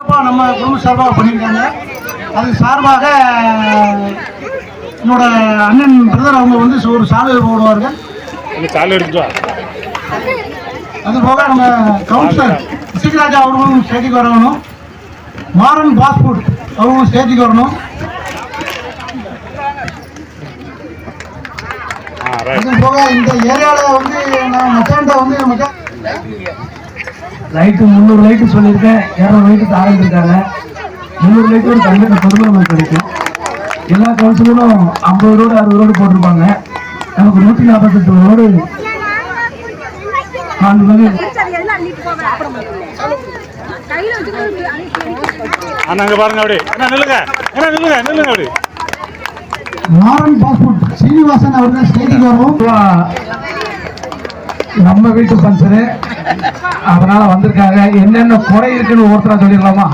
நம்ம குடும்ப சார்பாக பண்ணியிருக்காங்க. அது சார்பாக என்னோட அண்ணன் பிரதர் அவங்க வந்து ஒரு சாலை போடுவார்கள். அது போக நம்ம கவுன்சிலர் இசைராஜா அவர்களும் ஸ்டேஜுக்கு வரணும். மாறன் பாஸ்போர்ட் அவர்களும் ஸ்டேஜுக்கு வரணும். அது போக இந்த ஏரியாவில் வந்து நான் மச்சான்ட்ட வந்து லைட்டு 300 லைட்டு சொல்லியிருக்கேன். 200 லைட்டு ஆரம்பிச்சிருக்காங்க. 300 லைட்டு ஒரு கண்டிப்பாக பொதுமக்கள் கிடைக்கும். எல்லா கவுன்சிலரும் 50 ரோடு 60 ரோடு போட்டிருப்பாங்க. நமக்கு 148 ரோடு 4 மாறன் பாஸ்போர்ட் சீனிவாசன் அவர்கள் ஸ்டேஜுக்கு வருவோம். நம்ம வீட்டு பங்கனு அதனால வந்திருக்காங்க. என்னென்ன குறை இருக்குன்னு ஒருத்தரா சொல்லிடலாமா?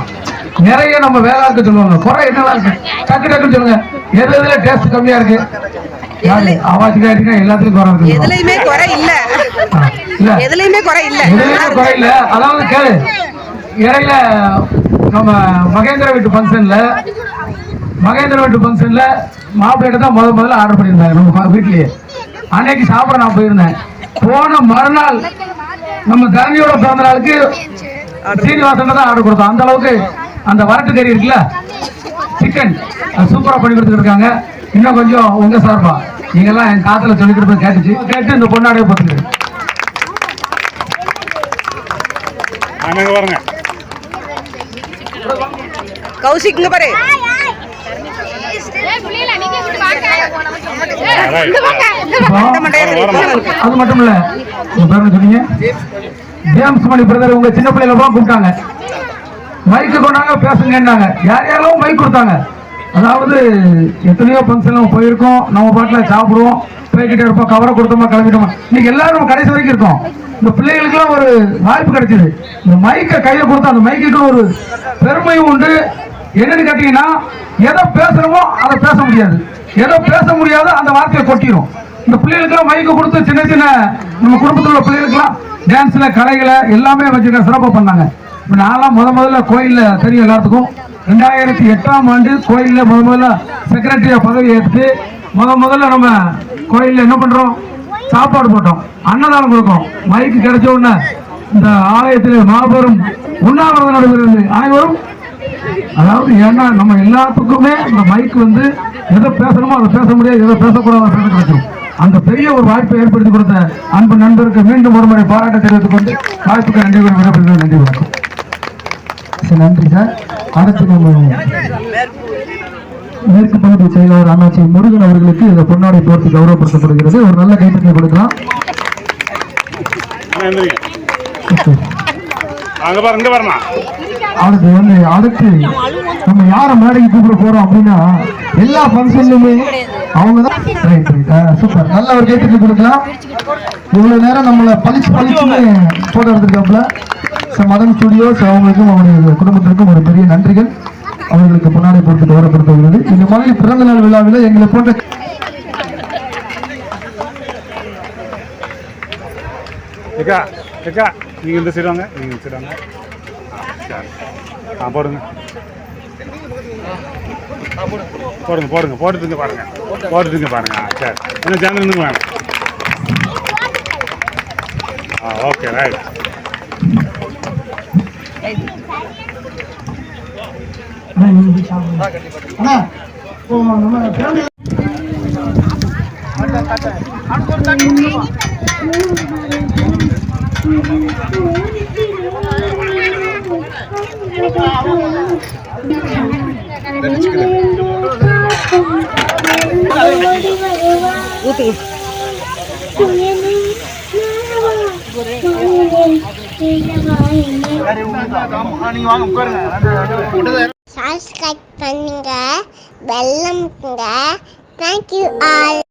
நிறைய நம்ம வேலை இருக்க சொல்லுவாங்க. குறை என்னெல்லாம் இருக்கு டக்கு டக்குன்னு சொல்லுங்க. எதுல டேஸ்ட் கம்மியா இருக்கு, ஆவாஜ் காட்டினா எல்லாத்துலயும் குறை இருக்கு. எதுலயுமே குறை இல்ல, எதுலயுமே குறை இல்ல, எதுலயுமே குறை இல்ல. அதாவது கேளு, இடையில நம்ம மகேந்திர வீட்டு ஃபங்க்ஷன்ல மாப்பிள்ளை தான் முதல்ல ஆர்டர் பண்ணியிருந்தாங்க நம்ம வீட்லயே. அன்னைக்கு சாப்பிட நான் போயிருந்தேன். போன மறுநாள் நம்ம தரணியோட பிறந்த நாளுக்கு சீனிவாசன் தான் ஆர்டர் கொடுத்தோம். அந்த அளவுக்கு அந்த வரட்டு கறி இருக்குல்ல, சிக்கன் சூப்பரா பண்ணி கொடுத்துட்டு இருக்காங்க. இன்னும் கொஞ்சம் உங்க சார்பா நீங்கெல்லாம் என் காத்துல சொல்லிக்கிட்டு போய் கேட்டு இந்த பொண்ணாடைய பார்த்துட்டு கௌசிக் பாரு. அது மட்டும் இல்ல, சொன்னீங்க ஜேம்ஸ் மணி பிரதர் உங்க சின்ன பிள்ளைல கூப்பிட்டாங்க, மைக்கு கொண்டாங்க பேசுங்கன்னாங்க. யார் யாரும் மைக் கொடுத்தாங்க. அதாவது எத்தனையோ ஃபங்க்ஷன் போயிருக்கோம், நம்ம பாட்டில் சாப்பிடுவோம், போய்கிட்டே இருப்போம், கவரை கொடுத்தோமா கிளம்பிட்டோமா. இன்னைக்கு எல்லாரும் கடைசி வரைக்கும் இருக்கோம். இந்த பிள்ளைகளுக்குலாம் ஒரு வாய்ப்பு கிடைச்சது. இந்த மைக்கை கையில கொடுத்தா அந்த மைக்கு ஒரு பெருமையும் உண்டு. என்னன்னு கேட்டீங்கன்னா, எதை பேசுறோமோ அதை பேச முடியாது, எதை பேச முடியாதோ அந்த வார்த்தையை கொட்டிடும். இந்த பிள்ளைகளுக்கெல்லாம் மைக்கு கொடுத்து சின்ன சின்ன நம்ம குடும்பத்தில் உள்ள பிள்ளைகளுக்கெல்லாம் டான்ஸ்ல கலைகளை எல்லாமே வச்சுக்க சிறப்பாக பண்ணாங்க. இப்போ நான்லாம் முதல்ல கோயிலில் தெரியும் எல்லாத்துக்கும். 2008ஆம் ஆண்டு கோயிலில் முதல்ல செக்ரட்டரியா பதவி ஏற்று முதல்ல நம்ம கோயிலில் என்ன பண்றோம், சாப்பாடு போட்டோம், அன்னதானம் கொடுக்கும். மைக்கு கிடைச்ச உடனே இந்த ஆலயத்தில் மாபெரும் உண்ணாவிரதம் நடைபெறுகிறது அனைவரும். அதாவது ஏன்னா நம்ம எல்லாத்துக்குமே இந்த மைக் வந்து எதை பேசணுமோ அதை பேச முடியாது, எதை பேசக்கூடாது பேச கிடைக்கும். அந்த பெரிய ஒரு வாய்ப்பை ஏற்படுத்தி கொடுத்த அன்பு நண்பருக்கு மீண்டும் ஒரு முறை பாராட்ட தெரிவித்துக் கொண்டு வாய்ப்புக்கு நன்றி விடைபெறுகிறேன். நன்றி வணக்கம். நன்றி சார். அடுத்து நம்ம மேற்கு பகுதி செயலாளர் அண்ணாச்சி முருகன் அவர்களுக்கு இந்த பொன்னாடை போர்த்தி கௌரவப்படுத்தப்படுகிறது. ஒரு நல்ல கைத்தட்டை கொடுக்கலாம். அடுத்து நம்ம யார மேடைக்கு கூப்பிட போறோம் அப்படின்னா, எல்லா பங்கன்லுமே அவங்க தான். சூப்பர், நல்ல ஒரு கைத்தட்டை கொடுக்கலாம். இவ்வளவு நேரம் நம்மளை பளிச்சுன்னு போட்டோ எடுத்திருக்காப்புல மதன் ஸ்டுடியோஸ் அவங்களுக்கும் அவங்களுடைய குடும்பத்திற்கும் ஒரு பெரிய நன்றிகள். அவர்களுக்கு பொன்னாடை போட்டு கௌரவப்படுத்துகிறது. இந்த மாதிரி பிறந்த நாள் விழாவில் எங்களை போன்ற நீங்க இந்த செய்வாங்க, நீங்க செய்வாங்க போடுங்க போடுங்க போடுங்க போட்டுங்க பாருங்க, போட்டுங்க பாருங்க. சரி, என்ன சேனல் வேணும். Okay right. சப்ஸ்கிரைப் பண்ணுங்க, பெல் அமுக்குங்க. Thank you all.